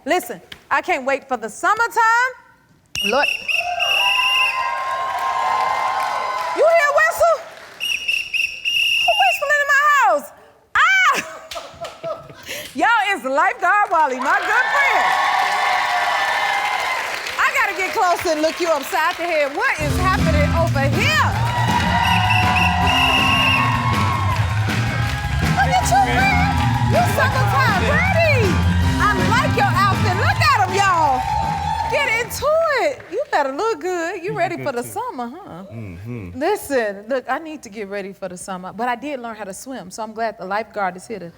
Listen, I can't wait for the summertime. Look. You hear a whistle? Who whistling in my house? Ah! Y'all, it's Lifeguard Wally, my good friend. I gotta get closer and look you upside the head. What is happening over here? Look at you, man. You summertime ready. I like your outfit. Look at him, y'all. Get into it. You better look good. You ready for the summer, huh? Mm-hmm. Listen, look, I need to get ready for the summer, but I did learn how to swim, so I'm glad the lifeguard is here to,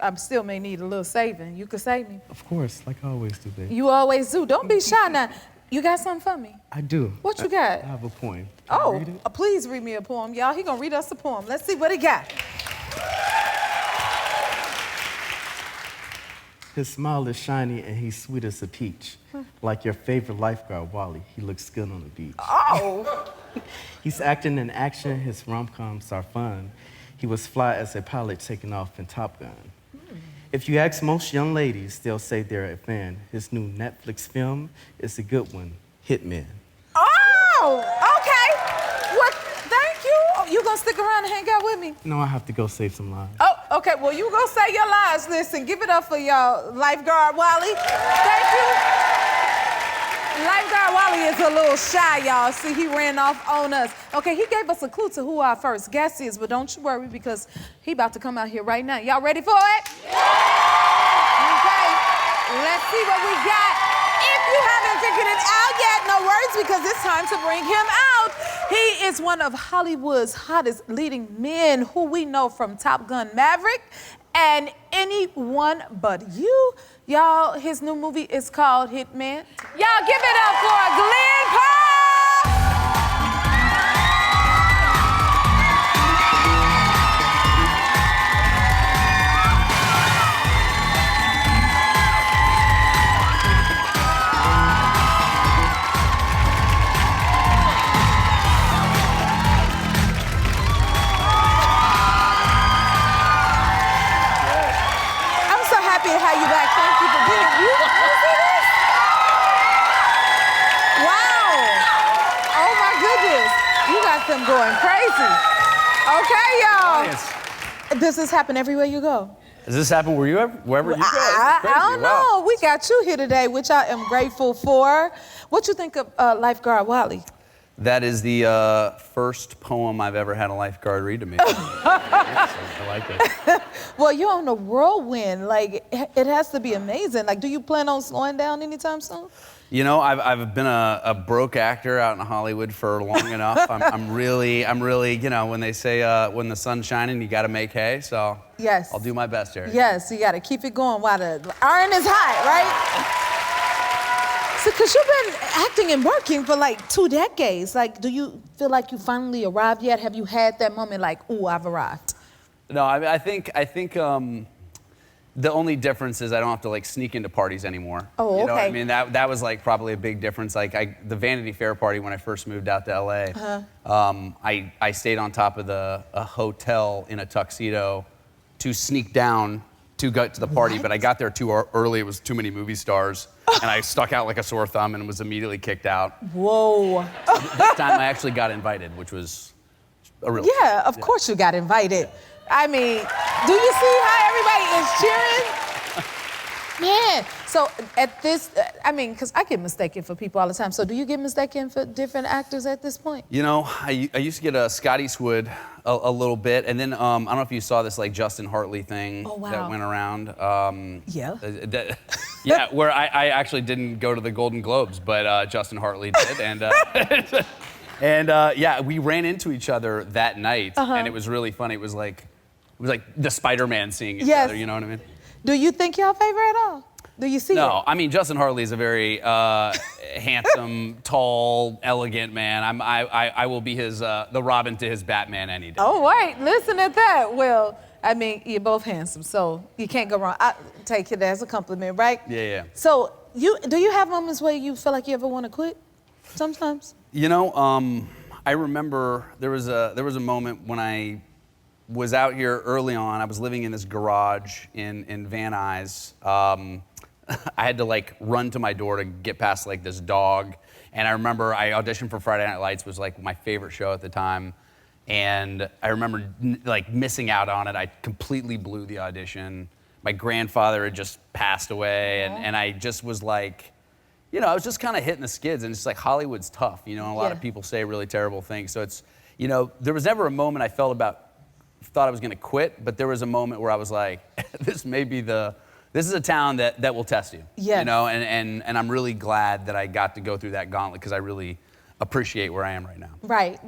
I still may need a little saving. You could save me? Of course, like I always do, babe. You always do. Don't be shy now. You got something for me? I do. What you got? I have a poem. Can read it? Please read me a poem, y'all. He gonna read us a poem. Let's see what he got. His smile is shiny and he's sweet as a peach. Like your favorite lifeguard, Wally. He looks good on the beach. Oh! He's acting in action. His rom-coms are fun. He was fly as a pilot taking off in Top Gun. If you ask most young ladies, they'll say they're a fan. His new Netflix film is a good one, Hitman. Oh, okay. Well, thank you. Oh, you gonna stick around and hang out with me? No, I have to go save some lives. Oh, okay. Well, you go say your lies. Listen, give it up for y'all, Lifeguard Wally. Thank you. Lifeguard Wally is a little shy, y'all. See, he ran off on us. Okay, he gave us a clue to who our first guest is, but don't you worry because he about to come out here right now. Y'all ready for it? Yeah! Okay, let's see what we got. If you haven't figured it out yet, no worries because it's time to bring him out. He is one of Hollywood's hottest leading men who we know from Top Gun Maverick and Anyone But You. Y'all, his new movie is called Hitman. Y'all give it up for Glen Powell! I'm so happy to have you back. Thank you for being here. You see this? Wow. Oh my goodness. You got them going crazy. Okay, y'all. Yes. Does this happen everywhere you go? Does this happen wherever you go? I don't know. We got you here today, which I am grateful for. What you think of Lifeguard Wally? That is the first poem I've ever had a lifeguard read to me. I like it. Well, you're on a whirlwind. Like, it has to be amazing. Like, do you plan on slowing down anytime soon? You know, I've been a broke actor out in Hollywood for long enough. I'm really, you know, when they say when the sun's shining, you got to make hay. So Yes. I'll do my best here. Yes, you got to keep it going while the iron is hot, right? So, because you've been acting and working for like 2 decades. Like, do you feel like you finally arrived yet? Have you had that moment like, ooh, I've arrived? No, I think the only difference is I don't have to like sneak into parties anymore. Oh, You know what okay. I mean? That was like probably a big difference. Like the Vanity Fair party when I first moved out to LA, I stayed on top of a hotel in a tuxedo to sneak down to go to the party, but I got there too early. It was too many movie stars, and I stuck out like a sore thumb and was immediately kicked out. Whoa. This time I actually got invited, which was a real Yeah, of course you got invited. I mean, do you see how everybody is cheering? Man, so at this, I mean, because I get mistaken for people all the time. So do you get mistaken for different actors at this point? You know, I used to get a Scott Eastwood a little bit, and then I don't know if you saw this like Justin Hartley thing that went around. Yeah. Yeah, where I actually didn't go to the Golden Globes, but Justin Hartley did, and yeah, we ran into each other that night, and it was really funny. It was like the Spider-Man seeing each other. You know what I mean? Do you think y'all favor at all? Do you see it? No, I mean Justin Hartley is a very handsome, tall, elegant man. I will be his the Robin to his Batman any day. Oh, right. Listen at that. Well, I mean, you're both handsome, so you can't go wrong. I take it as a compliment, right? Yeah. So do you have moments where you feel like you ever want to quit? Sometimes. You know, I remember there was a moment when I was out here early on. I was living in this garage in Van Nuys. I had to like run to my door to get past like this dog. And I remember I auditioned for Friday Night Lights, was like my favorite show at the time. And I remember like missing out on it. I completely blew the audition. My grandfather had just passed away, and I just was like, you know, I was just kind of hitting the skids, and it's like Hollywood's tough, you know, and a lot of people say really terrible things. So it's, you know, there was never a moment I thought I was gonna quit, but there was a moment where I was like, this is a town that will test you. Yeah. You know, and I'm really glad that I got to go through that gauntlet, because I really appreciate where I am right now. Right.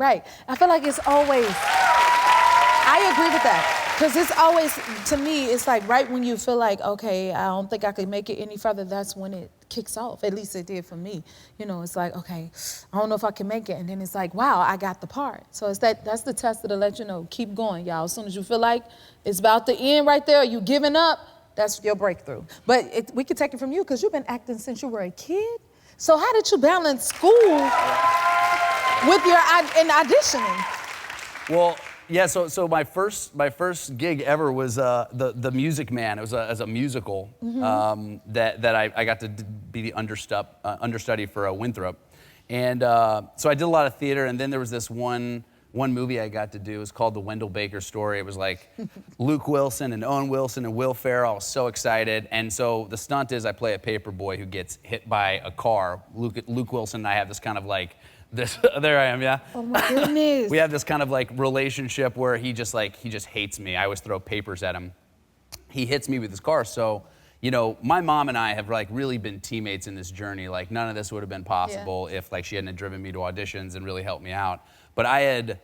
I feel like it's always, I agree with that. Because it's always, to me, it's like right when you feel like, okay, I don't think I can make it any further, that's when it kicks off. At least it did for me. You know, it's like, okay, I don't know if I can make it. And then it's like, wow, I got the part. So it's that's the test to let you know, keep going, y'all. As soon as you feel like it's about to end right there, you giving up, that's your breakthrough. But we can take it from you, because you've been acting since you were a kid. So how did you balance school with your auditioning? Well, yeah, so my first gig ever was the Music Man. It was as a musical that I got to be the understudy for Winthrop. And so I did a lot of theater, and then there was this one movie I got to do. It was called The Wendell Baker Story. It was like Luke Wilson and Owen Wilson and Will Ferrell. I was so excited. And so the stunt is I play a paper boy who gets hit by a car. Luke Wilson and I have this kind of like, there I am, yeah. Oh my goodness. We have this kind of like relationship where he just hates me. I always throw papers at him. He hits me with his car. So, you know, my mom and I have like really been teammates in this journey. Like none of this would have been possible if like she hadn't driven me to auditions and really helped me out. But I had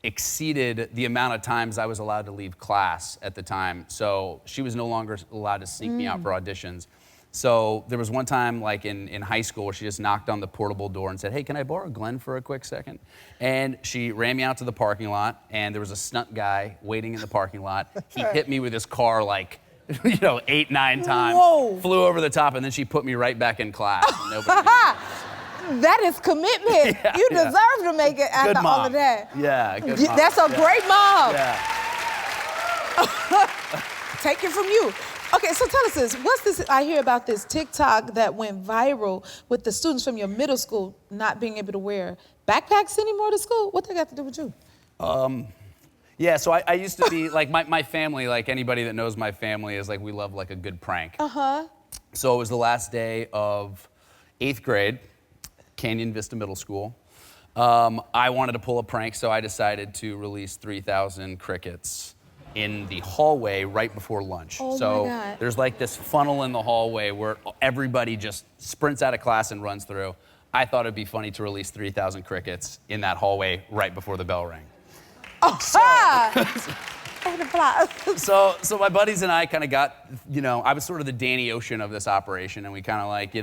exceeded the amount of times I was allowed to leave class at the time. So she was no longer allowed to sneak me out for auditions. So there was one time like in high school where she just knocked on the portable door and said, hey, can I borrow Glenn for a quick second? And she ran me out to the parking lot, and there was a stunt guy waiting in the parking lot. He hit me with his car like, 8, 9 times. Whoa. Flew over the top, and then she put me right back in class. Nobody That is commitment. You deserve to make it after good mom. all of that. Yeah, good mom. That's a great mom. Yeah. Take it from you. Okay, so tell us this. What's this? I hear about this TikTok that went viral with the students from your middle school not being able to wear backpacks anymore to school. What that got to do with you? Yeah, so I used to be, like, my family, like anybody that knows my family is like, we love like a good prank. So it was the last day of 8th grade, Canyon Vista Middle School. I wanted to pull a prank, so I decided to release 3,000 crickets in the hallway right before lunch. Oh so my God. There's like this funnel in the hallway where everybody just sprints out of class and runs through. I thought it'd be funny to release 3,000 crickets in that hallway right before the bell rang. So my buddies and I kind of got, I was sort of the Danny Ocean of this operation, and we kind of like,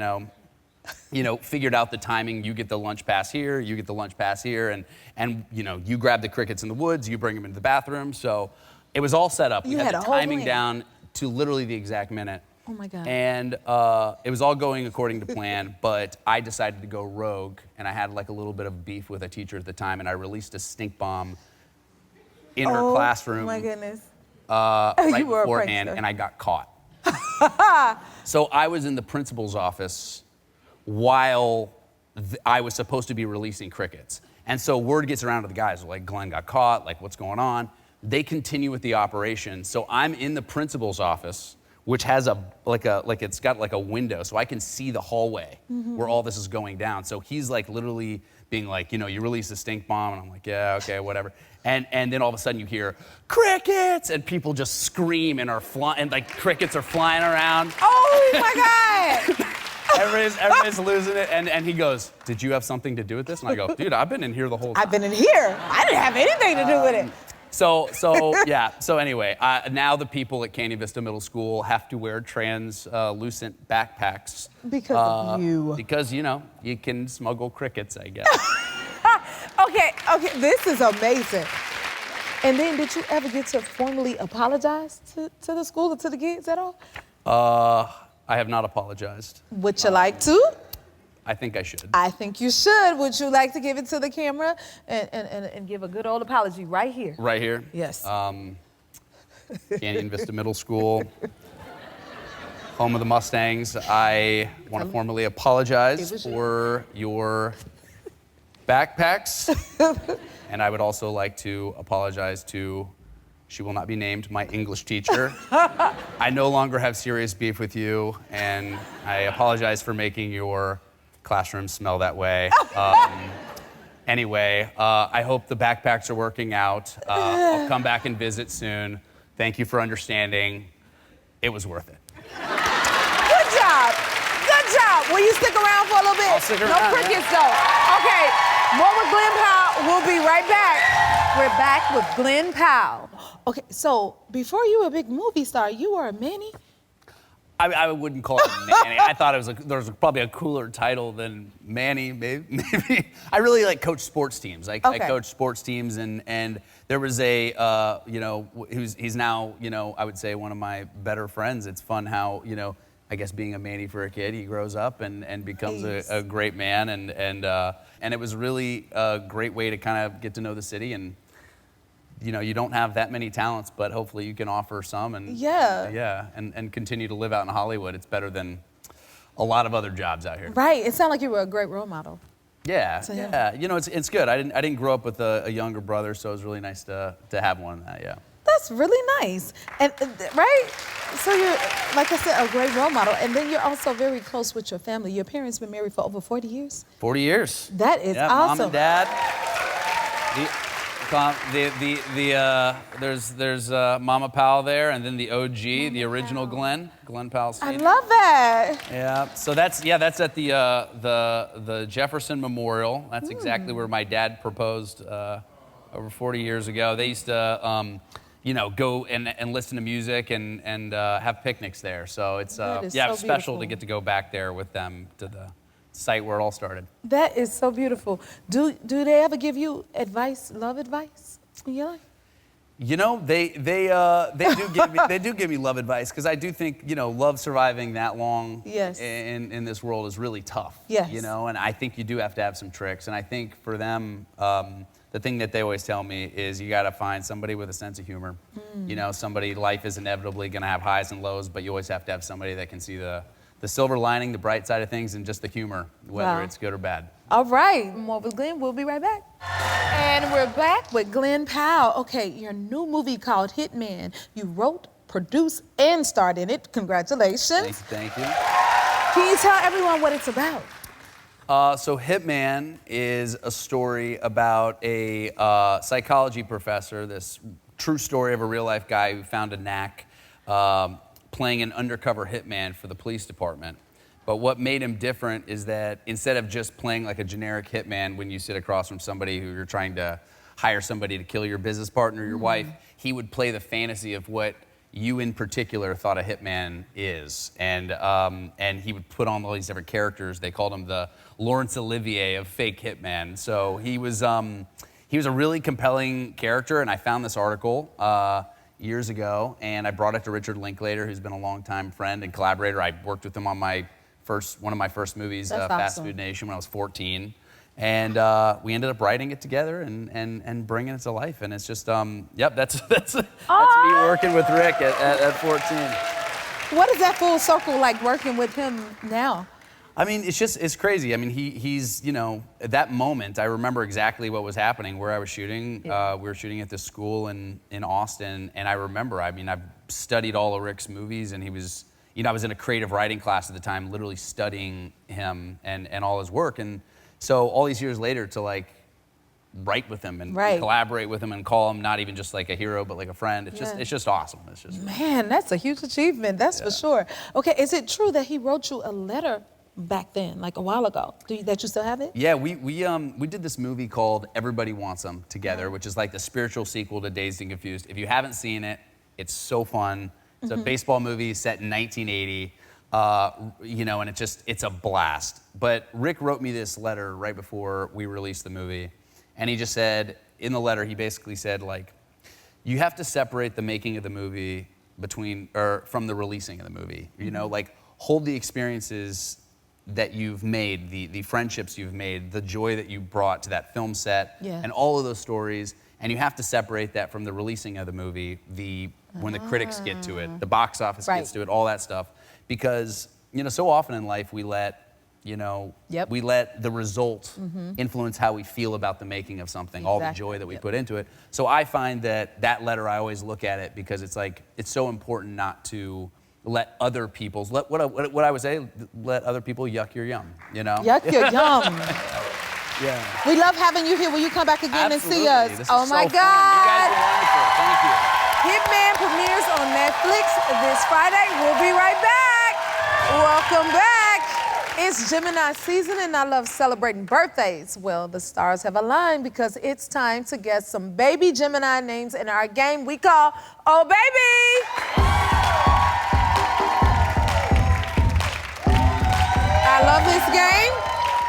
figured out the timing. You get the lunch pass here, you get the lunch pass here, and you grab the crickets in the woods, you bring them into the bathroom. So it was all set up. We had the timing down to literally the exact minute. Oh my God. And it was all going according to plan, but I decided to go rogue, and I had like a little bit of beef with a teacher at the time, and I released a stink bomb in her classroom. Oh my goodness. Right beforehand, and I got caught. So I was in the principal's office while I was supposed to be releasing crickets. And so word gets around to the guys, like, Glenn got caught, like, what's going on? They continue with the operation. So I'm in the principal's office, which has it's got like a window, so I can see the hallway where all this is going down. So he's like literally being like, you release a stink bomb, and I'm like, yeah, okay, whatever. And then all of a sudden you hear crickets, and people just scream and are flying, and like crickets are flying around. Oh my God! Everybody's losing it, and he goes, did you have something to do with this? And I go, dude, I've been in here the whole time. I've been in here. I didn't have anything to do with it. So anyway, now the people at Canyon Vista Middle School have to wear translucent backpacks. Because of you. Because, you can smuggle crickets, I guess. Okay, this is amazing. And then did you ever get to formally apologize to the school or to the kids at all? I have not apologized. Would you like to? I think I should. I think you should. Would you like to give it to the camera and give a good old apology right here? Right here? Yes. Canyon Vista Middle School. home of the Mustangs. I want to formally apologize for your backpacks. And I would also like to apologize to, she will not be named, my English teacher. I no longer have serious beef with you, and I apologize for making your classroom smell that way. Anyway, I hope the backpacks are working out. I'll come back and visit soon. Thank you for understanding. It was worth it. Good job. Good job. Will you stick around for a little bit? I'll stick around. No crickets, though. Okay, more with Glen Powell. We'll be right back. We're back with Glen Powell. Okay, so before you were a big movie star, you were a Manny? I wouldn't call it Manny. I thought there was probably a cooler title than Manny, maybe. I really like coach sports teams. I coach sports teams, and there was a, he's now, I would say one of my better friends. It's fun how, I guess being a Manny for a kid, he grows up and becomes a great man, and it was really a great way to kind of get to know the city. And you don't have that many talents, but hopefully you can offer some and and continue to live out in Hollywood. It's better than a lot of other jobs out here. Right. It sounded like you were a great role model. Yeah. It's good. I didn't grow up with a younger brother, so it was really nice to have one. That's really nice. And right? So you're, like I said, a great role model, and then you're also very close with your family. Your parents been married for over 40 years? 40 years. That is awesome. Mom and Dad. There's Mama Powell there, and then the OG, the original Glen Powell. I love that. Yeah. So that's at the Jefferson Memorial. That's exactly where my dad proposed over 40 years ago. They used to, go and listen to music and have picnics there. So it's so special beautiful to get to go back there with them to the site where it all started. That is so beautiful. Do they ever give you advice, love advice in your life? They do give me love advice, because I do think love surviving that long in this world is really tough. Yes. And I think you do have to have some tricks. And I think for them, the thing that they always tell me is you got to find somebody with a sense of humor. Life is inevitably going to have highs and lows, but you always have to have somebody that can see the silver lining, the bright side of things, and just the humor, whether it's good or bad. All right, more with Glen. We'll be right back. And we're back with Glen Powell. Okay, your new movie called Hitman. You wrote, produced, and starred in it. Congratulations. Thank you. Can you tell everyone what it's about? So Hitman is a story about a psychology professor, this true story of a real-life guy who found a knack playing an undercover hitman for the police department. But what made him different is that instead of just playing like a generic hitman when you sit across from somebody who you're trying to hire somebody to kill your business partner, your wife, he would play the fantasy of what you in particular thought a hitman is. And he would put on all these different characters. They called him the Laurence Olivier of fake hitman. So he was a really compelling character, and I found this article years ago, and I brought it to Richard Linklater, who's been a longtime friend and collaborator. I worked with him on one of my first movies, Fast Food Nation, when I was 14. And we ended up writing it together and bringing it to life. And it's just, that's me working with Rick at 14. What is that full circle like working with him now? I mean, it's crazy. I mean, he's, at that moment, I remember exactly what was happening, where I was shooting. Yeah. We were shooting at this school in Austin, and I remember, I've studied all of Rick's movies, and he was, I was in a creative writing class at the time, literally studying him and all his work. And so all these years later to write with him and collaborate with him and call him not even just like a hero, but like a friend, it's just awesome. It's just, man, that's a huge achievement, that's for sure. Okay, is it true that he wrote you a letter back then, like a while ago, that you still have it? Yeah, we did this movie called Everybody Wants Them together, which is like the spiritual sequel to Dazed and Confused. If you haven't seen it, it's so fun. It's a baseball movie set in 1980, and it's a blast. But Rick wrote me this letter right before we released the movie, and he just said, in the letter, he basically said, you have to separate the making of the movie from the releasing of the movie. Hold the experiences that you've made, the friendships you've made, the joy that you brought to that film set, and all of those stories, and you have to separate that from the releasing of the movie, when the critics get to it, the box office gets to it, all that stuff. because, so often in life we let, we let the result influence how we feel about the making of something, all the joy that we put into it. So I find that letter, I always look at it because it's like, it's so important not to let other people's, what I would say, let other people yuck your yum, Yuck your yum. Yeah. We love having you here. Will you come back again Absolutely. and see us? This is oh so my fun. God. You guys are wonderful. Thank you. Hitman premieres on Netflix this Friday. We'll be right back. Welcome back. It's Gemini season and I love celebrating birthdays. Well, the stars have aligned because it's time to guess some baby Gemini names in our game we call Oh Baby. I love this game.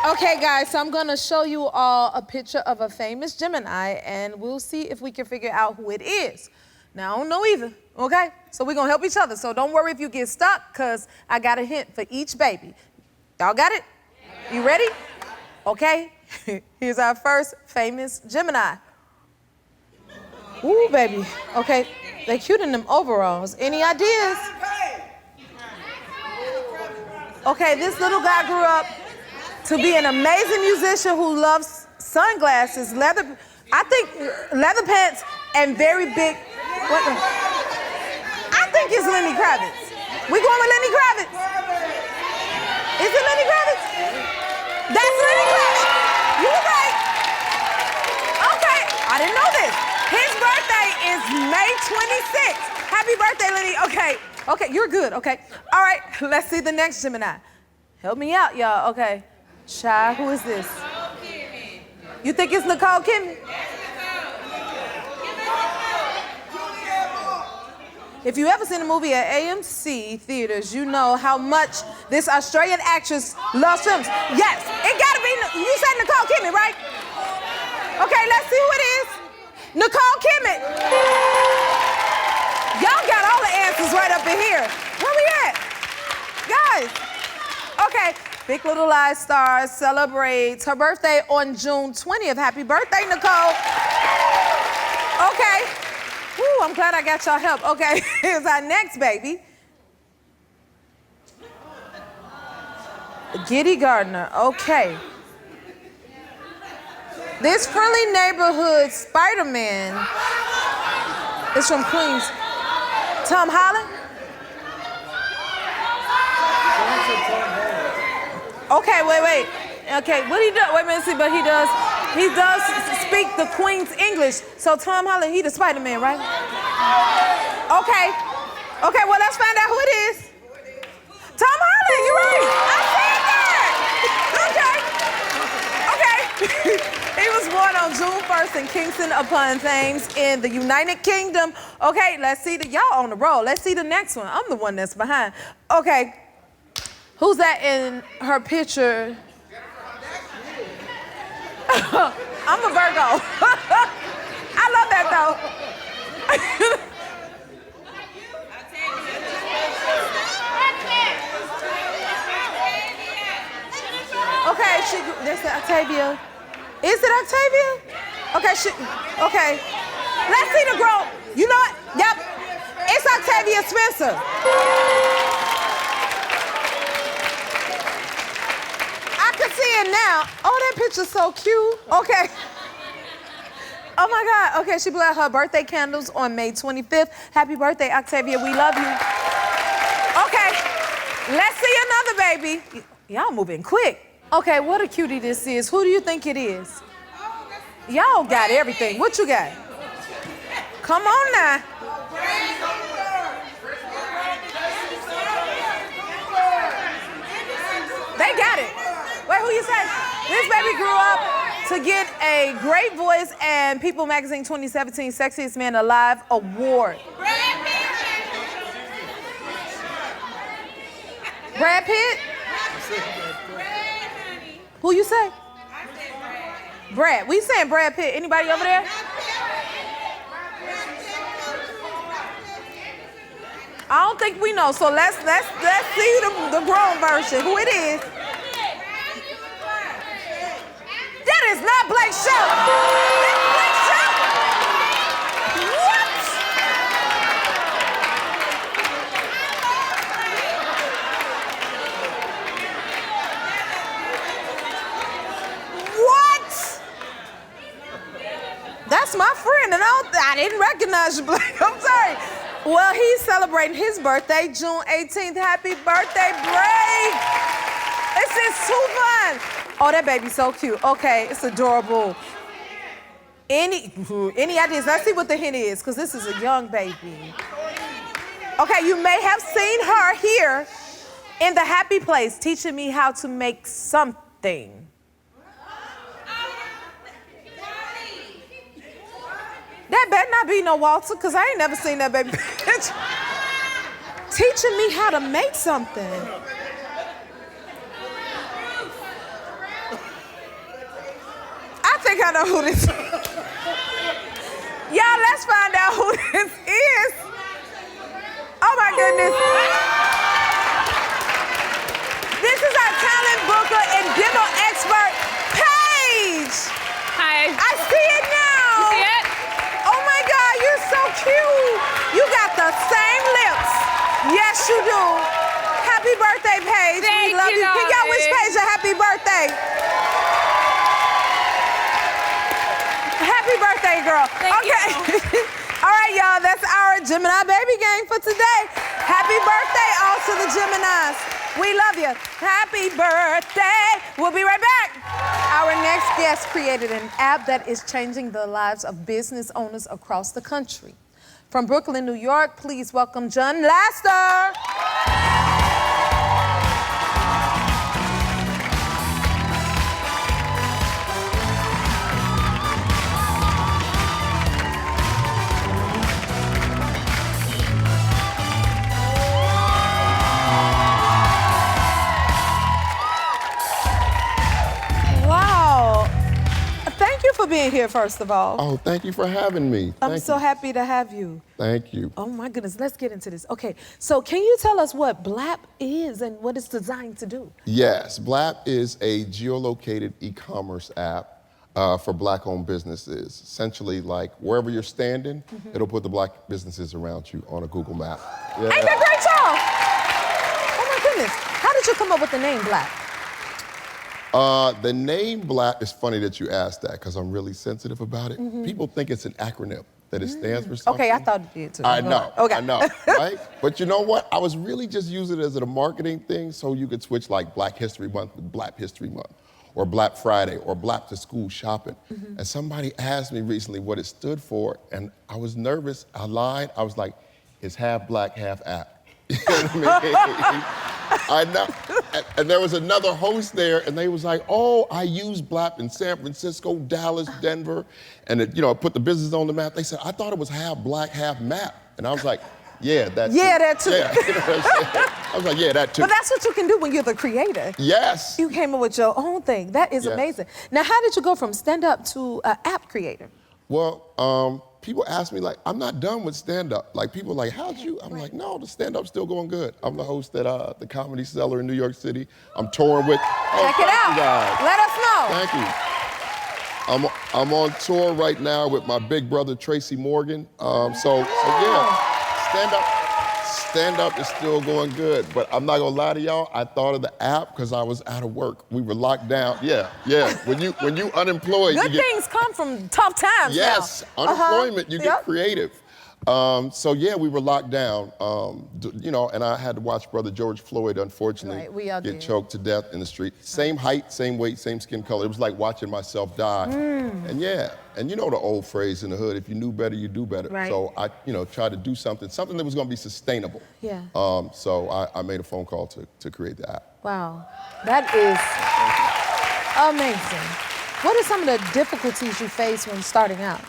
Okay, guys, so I'm gonna show you all a picture of a famous Gemini and we'll see if we can figure out who it is. Now, I don't know either, okay? So we're gonna help each other. So don't worry if you get stuck, cause I got a hint for each baby. Y'all got it? You ready? Okay, here's our first famous Gemini. Ooh, baby. Okay, they cute in them overalls. Any ideas? Okay, this little guy grew up to be an amazing musician who loves sunglasses, leather pants, and very big, I think it's Lenny Kravitz. We going with Lenny Kravitz? Is it Lenny Kravitz? That's Lenny Kravitz. You were right. Okay, I didn't know this. His birthday is May 26th. Happy birthday, Lenny. Okay, you're good, okay. All right, let's see the next Gemini. Help me out, y'all, okay. Shy, who is this? You think it's Nicole Kidman? If you ever seen a movie at AMC theaters, you know how much this Australian actress loves films. Yes, it gotta be, you said Nicole Kidman, right? Okay, let's see who it is. Nicole Kidman. Y'all got all the answers right up in here. Where we at? Guys, okay. Big Little Lies star celebrates her birthday on June 20th. Happy birthday, Nicole. Okay. Woo, I'm glad I got y'all help. Okay, here's our next baby. Giddy Gardner, okay. This friendly neighborhood Spider-Man is from Queens. Tom Holland? Okay, wait. Okay, what he does? Wait a minute, see, but he does speak the Queen's English. So Tom Holland, he the Spider-Man, right? Okay, well, let's find out who it is. Tom Holland, you're right. I said that. Okay. He was born on June 1st in Kingston upon Thames in the United Kingdom. Okay, let's see y'all on the roll. Let's see the next one. I'm the one that's behind. Okay. Who's that in her picture? I'm a Virgo. I love that though. Okay, that's Octavia. Is it Octavia? Okay, okay. Let's see the girl. You know what? Yep. It's Octavia Spencer. I can see it now. Oh, that picture's so cute. Okay. Oh my God. Okay, she blew out her birthday candles on May 25th. Happy birthday, Octavia. We love you. Okay. Let's see another baby. Y'all moving quick. Okay, what a cutie this is. Who do you think it is? Y'all got everything. What you got? Come on now. They got it. Wait, who you say? This baby grew up to get a great voice and People Magazine 2017 Sexiest Man Alive Award. Brad Pitt? Who you say? Brad. We saying Brad Pitt. Anybody over there? I don't think we know. So let's see the grown version. Who it is? That is not Blake Shelton. That's Blake Shelton. What? That's my friend, and I didn't recognize you, Black. I'm sorry. Well, he's celebrating his birthday, June 18th. Happy birthday, Blake. This is too fun. Oh, that baby's so cute. Okay, it's adorable. Any ideas? Let's see what the hint is, because this is a young baby. Okay, you may have seen her here in the happy place teaching me how to make something. That better not be no Walter, because I ain't never seen that baby. Teaching me how to make something. I think I know who this is. Y'all, let's find out who this is. Oh my goodness. This is our talent booker and demo expert, Paige. Hi. I see it now. You see it? Oh my God, you're so cute. You got the same lips. Yes, you do. Happy birthday, Paige. Thank We love you, you. Can y'all wish darling. Paige a happy birthday? Happy birthday, girl. Thank you. All right, y'all, that's our Gemini baby game for today. Happy birthday all to the Geminis. We love you. Happy birthday. We'll be right back. Our next guest created an app that is changing the lives of business owners across the country. From Brooklyn, New York, please welcome Jon Laster. Wow. Thank you for being here, first of all. Oh, thank you for having me. I'm so happy to have you. Thank you. Oh my goodness, let's get into this. Okay, so can you tell us what Blapp is and what it's designed to do? Yes, Blapp is a geolocated e-commerce app for Black-owned businesses. Essentially, like wherever you're standing, it'll put the Black businesses around you on a Google map. Yeah. Ain't that great, y'all? Oh my goodness, how did you come up with the name Blapp? The name Blapp is funny that you asked that because I'm really sensitive about it. People think it's an acronym, that it stands for something. Okay, I thought it did too. I know, Okay. I know, right? But you know what? I was really just using it as a marketing thing so you could switch like Black History Month with Black History Month, or Black Friday, or Black to School Shopping. And somebody asked me recently what it stood for, and I was nervous. I lied. I was like, it's half Black, half app. You know what I mean? I know. And there was another host there, and they was like, oh, I use Blapp in San Francisco, Dallas, Denver, and it, put the business on the map. They said, I thought it was half Black, half map. And I was like, yeah, that's that too. Yeah. You know what I'm saying? I was like, yeah, that too. But that's what you can do when you're the creator. Yes. You came up with your own thing. That is Yes. amazing. Now, how did you go from stand-up to app creator? Well, people ask me, like, I'm not done with stand-up. Like, people are like, how'd you? I'm like, no, the stand-up's still going good. I'm the host at the Comedy Cellar in New York City. I'm touring with... Check it out. You guys. Let us know. Thank you. I'm on tour right now with my big brother, Tracy Morgan. So yeah, stand-up is still going good. But I'm not gonna lie to y'all, I thought of the app because I was out of work. We were locked down. Yeah. When you unemployed, Good things come from tough times yes, now. unemployment, you Yep. get creative. So yeah, we were locked down, and I had to watch Brother George Floyd, unfortunately, Right, we all get did. choked to death in the street. Same height, same weight, same skin color. It was like watching myself die. And you know the old phrase in the hood, if you knew better, you do better. Right. So I, tried to do something that was gonna be sustainable. Yeah. So I made a phone call to create the app. Wow, that is amazing. What are some of the difficulties you face when starting out?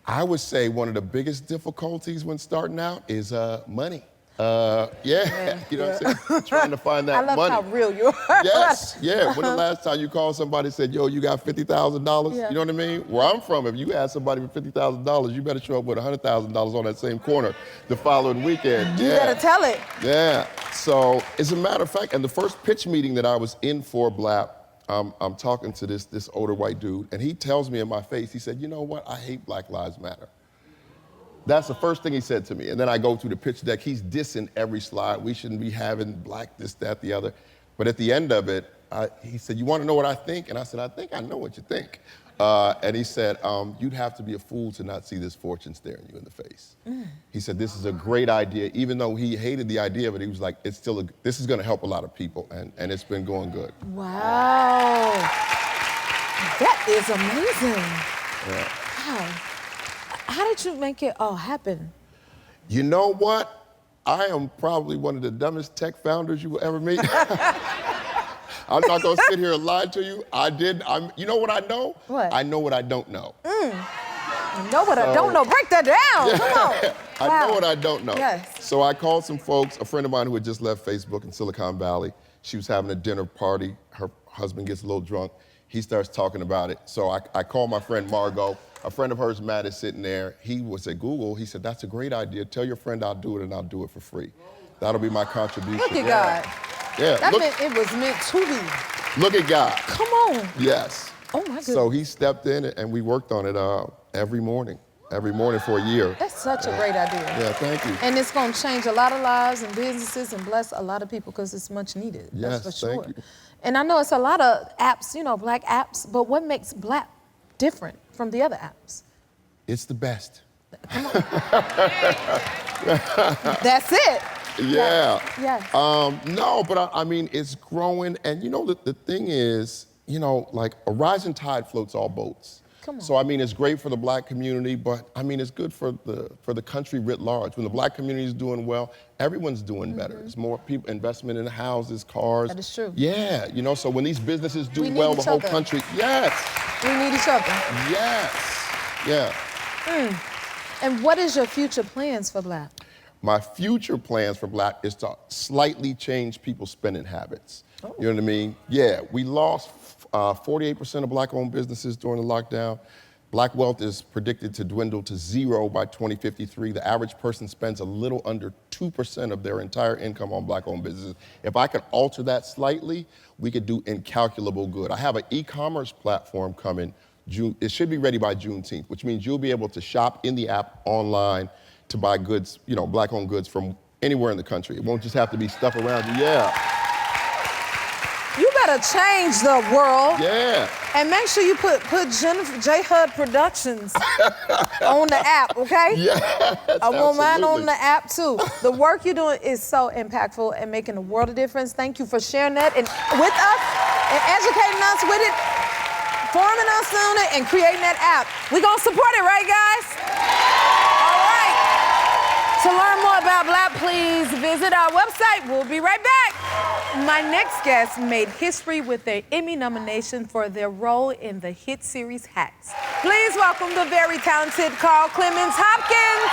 I would say one of the biggest difficulties when starting out is money. You know what I'm saying? Trying to find that I love money. how real you are. Yes, yeah. When the last time you called somebody and said, yo, you got $50,000? Yeah. You know what I mean? Where I'm from, if you ask somebody for $50,000, you better show up with $100,000 on that same corner the following weekend. You better tell it. Yeah. So, as a matter of fact, and the first pitch meeting that I was in for Blapp, I'm talking to this older white dude, and he tells me in my face, he said, you know what? I hate Black Lives Matter. That's the first thing he said to me. And then I go through the pitch deck. He's dissing every slide. We shouldn't be having black this, that, the other. But at the end of it, he said, you want to know what I think? And I said, I think I know what you think. And he said, you'd have to be a fool to not see this fortune staring you in the face. He said, this is a great idea. Even though he hated the idea of it, he was like, this is gonna help a lot of people, and it's been going good. Wow. That is amazing. Yeah. Wow. How did you make it all happen? You know what? I am probably one of the dumbest tech founders you will ever meet. I'm not gonna sit here and lie to you. You know what I know? What? I know what I don't know. You know what I don't know. Break that down. Yeah. Come on. I Wow. know what I don't know. Yes. So I called some folks, a friend of mine who had just left Facebook in Silicon Valley. She was having a dinner party. Her husband gets a little drunk. He starts talking about it. So I called my friend Margot. A friend of hers, Matt, is sitting there. He was at Google. He said, that's a great idea. Tell your friend I'll do it, and I'll do it for free. That'll be my contribution. Look at God. Yeah. That meant it was meant to be. Look at God. Come on. Yes. Oh, my goodness. So he stepped in, and we worked on it every morning for a year. That's such a great idea. Yeah, thank you. And it's going to change a lot of lives and businesses and bless a lot of people because it's much needed. Yes, that's for sure. thank you. And I know it's a lot of apps, Black apps, but what makes Blapp different from the other apps? It's the best. Come on. That's it. Yeah. Yes. No, but I mean, it's growing. And the thing is, like a rising tide floats all boats. Come on. So I mean, it's great for the Black community, but I mean, it's good for the country writ large. When the Black community is doing well, everyone's doing better. There's more people investment in houses, cars. That is true. Yeah, so when these businesses do We need well, the each whole other. country. Yes. We need each other. Yes. Yeah. And what is your future plans for Blapp? My future plans for Blapp is to slightly change people's spending habits. Oh. You know what I mean? Yeah, we lost 48% of Black-owned businesses during the lockdown. Black wealth is predicted to dwindle to 0 by 2053. The average person spends a little under 2% of their entire income on Black-owned businesses. If I could alter that slightly, we could do incalculable good. I have an e-commerce platform coming. It should be ready by Juneteenth, which means you'll be able to shop in the app online to buy goods, Black-owned goods from anywhere in the country. It won't just have to be stuff around you. Yeah. You better change the world. Yeah. And make sure you put Jennifer J. Hud Productions on the app, okay? Yes, I want mine absolutely. on the app too. The work you're doing is so impactful and making a world of difference. Thank you for sharing that and with us and educating us with it, forming us on it, and creating that app. We're gonna support it, right, guys? All right. To learn more about Blapp, please visit our website. We'll be right back. My next guest made history with their Emmy nomination for their role in the hit series Hacks. Please welcome the very talented Carl Clemons-Hopkins.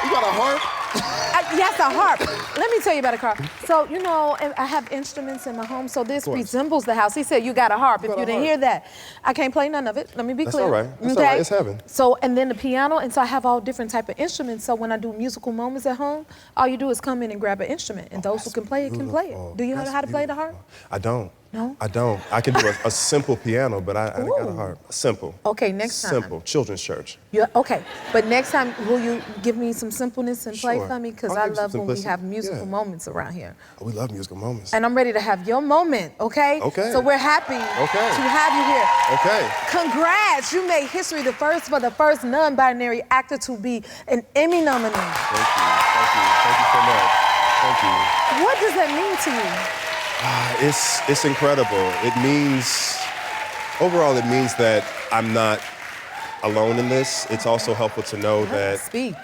You got a harp? Yes, a harp. Let me tell you about it, Carl. So, I have instruments in my home, so this resembles the house. He said, you got a harp. If you didn't hear that, I can't play none of it. Let me be clear. All right. That's all right. It's heaven. So, and then the piano, and so I have all different type of instruments. So when I do musical moments at home, all you do is come in and grab an instrument, and those who can play it can play it. Do you know how to play the harp? I don't. No? I don't. I can do a simple piano, but I ain't got a harp. Simple. Okay, next time. Simple. Children's church. Yeah, okay, but next time, will you give me some simpleness and play Sure. for me? Because I'll I give you love some when we simplicity. have musical Yeah. moments around here. We love musical moments. And I'm ready to have your moment, okay? Okay. So we're happy Okay. to have you here. Okay. Congrats, you made history for the first non-binary actor to be an Emmy nominee. Thank you. Thank you. Thank you so much. Thank you. What does that mean to you? It's incredible. Overall, it means that I'm not alone in this. It's also helpful to know that Speak.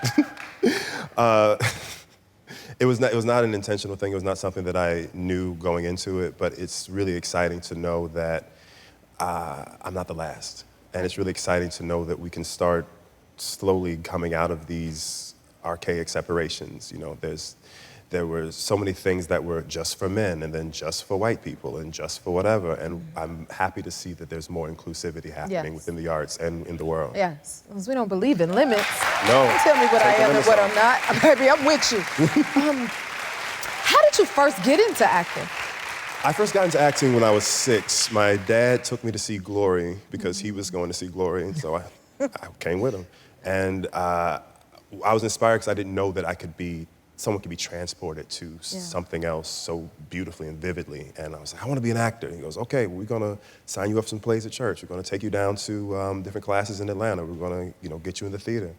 it was not an intentional thing. It was not something that I knew going into it, but it's really exciting to know that I'm not the last. And it's really exciting to know that we can start slowly coming out of these archaic separations. There were so many things that were just for men and then just for white people and just for whatever. And I'm happy to see that there's more inclusivity happening Yes. within the arts and in the world. Yes, because we don't believe in limits. No. Don't tell me what I Take the am and limits what off. I'm not. Baby, I'm with you. How did you first get into acting? I first got into acting when I was 6. My dad took me to see Glory because he was going to see Glory, and so I came with him. And I was inspired because I didn't know that someone could be transported to something else so beautifully and vividly. And I was like, I want to be an actor. And he goes, okay, well, we're gonna sign you up for some plays at church. We're gonna take you down to different classes in Atlanta. We're gonna, get you in the theater.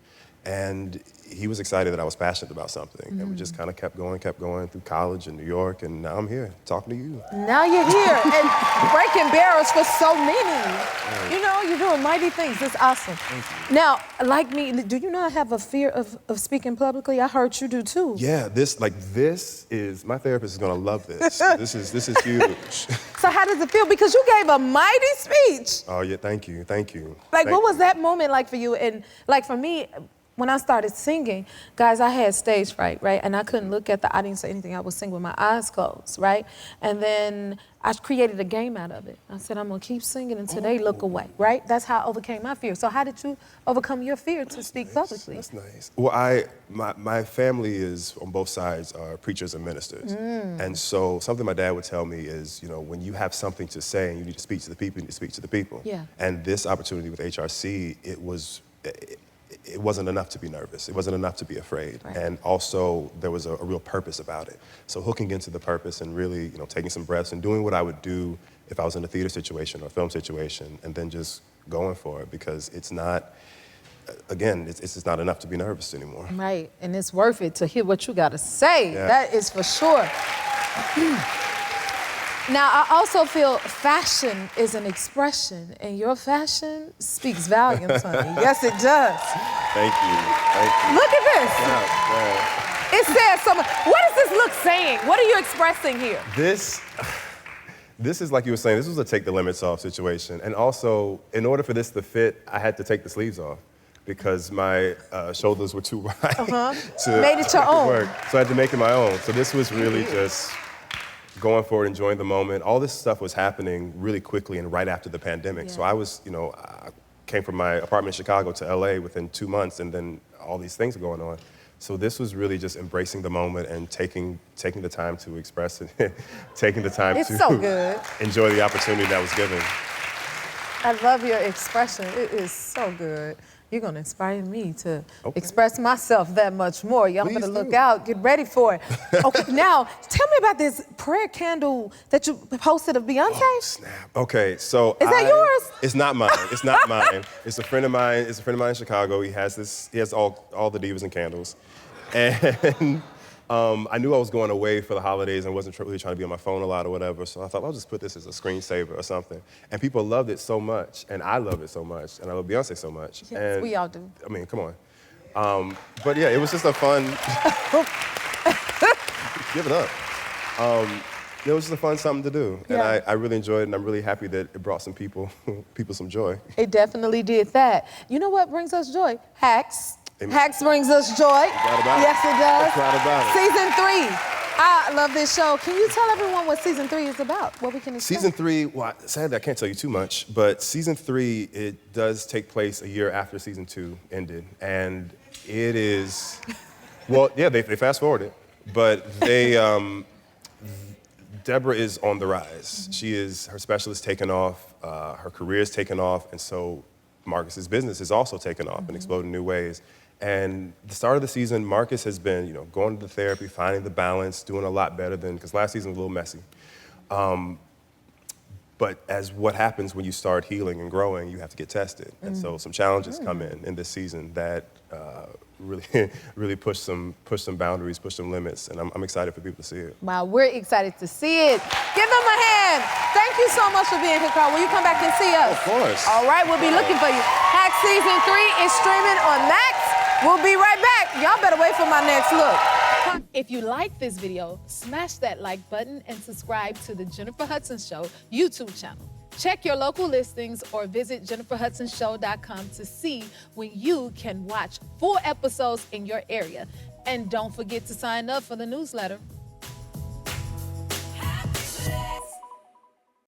And he was excited that I was passionate about something. And we just kind of kept going through college in New York, and now I'm here talking to you. Now you're here and breaking barriers for so many. You're doing mighty things. It's awesome. Thank you. Now, like me, do you not have a fear of speaking publicly? I heard you do too. Yeah, this is, my therapist is gonna love this. This is huge. So how does it feel? Because you gave a mighty speech. Oh yeah, thank you. Like, what was that moment like for you? And like for me, when I started singing, guys, I had stage fright, right? And I couldn't look at the audience or anything. I would sing with my eyes closed, right? And then I created a game out of it. I said, I'm gonna keep singing until they look away, right? That's how I overcame my fear. So how did you overcome your fear to speak publicly? That's nice. Well, my family is, on both sides, are preachers and ministers. And so something my dad would tell me is, when you have something to say and you need to speak to the people, you need to speak to the people. Yeah. And this opportunity with HRC, it wasn't enough to be nervous. It wasn't enough to be afraid. Right. And also, there was a real purpose about it. So hooking into the purpose and really, taking some breaths and doing what I would do if I was in a theater situation or a film situation, and then just going for it, because it's not, again, it's just not enough to be nervous anymore. Right, and it's worth it to hear what you gotta say. Yeah. That is for sure. Now, I also feel fashion is an expression, and your fashion speaks volumes, honey. Yes, it does. Thank you. Look at this. Yeah. It says so much. What is this look saying? What are you expressing here? This is, like you were saying, this was a take the limits off situation. And also, in order for this to fit, I had to take the sleeves off because my shoulders were too wide to Made it your own. work. So I had to make it my own. So this was really just going forward, enjoying the moment. All this stuff was happening really quickly and right after the pandemic. Yeah. So I was, I came from my apartment in Chicago to LA within 2 months, and then all these things were going on. So this was really just embracing the moment and taking the time to express it, taking the time It's to so good. enjoy the opportunity that was given. I love your expression. It is so good. You're gonna inspire me to express myself that much more. Y'all Please better look do. out, get ready for it. Okay, now, tell me about this prayer candle that you posted of Beyonce. Oh, snap. Okay, so Is that yours? It's not mine. It's not mine. It's a friend of mine. It's a friend of mine in Chicago. He has all the divas and candles. And I knew I was going away for the holidays and wasn't really trying to be on my phone a lot or whatever, so I thought I'll just put this as a screensaver or something. And people loved it so much, and I love it so much, and I love Beyonce so much. Yes, and, we all do. I mean, come on. But yeah, it was just a fun. Give it up. It was just a fun something to do, and Yeah. I really enjoyed it, and I'm really happy that it brought some people some joy. It definitely did that. You know what brings us joy? Hacks. Amen. Hacks brings us joy. right about it. Yes, it does. That's right about it. Season 3. I love this show. Can you tell everyone what season 3 is about? What we can expect? Season 3, well, sadly I can't tell you too much, but season 3, it does take place a year after season 2 ended, and it is, well, yeah, they fast forwarded, but they, Deborah is on the rise. Her specialist taken off, her career is taken off, and so Marcus's business is also taken off and exploded in new ways. And the start of the season, Marcus has been, going to the therapy, finding the balance, doing a lot better because last season was a little messy. But as what happens when you start healing and growing, you have to get tested. And so some challenges come in this season that really push some boundaries, push some limits, and I'm excited for people to see it. Wow, we're excited to see it. Give them a hand. Thank you so much for being here, Carl. Will you come back and see us? Of course. All right, we'll be looking for you. Hack Season 3 is streaming on Max. We'll be right back. Y'all better wait for my next look. If you like this video, smash that like button and subscribe to the Jennifer Hudson Show YouTube channel. Check your local listings or visit jenniferhudsonshow.com to see when you can watch full episodes in your area. And don't forget to sign up for the newsletter.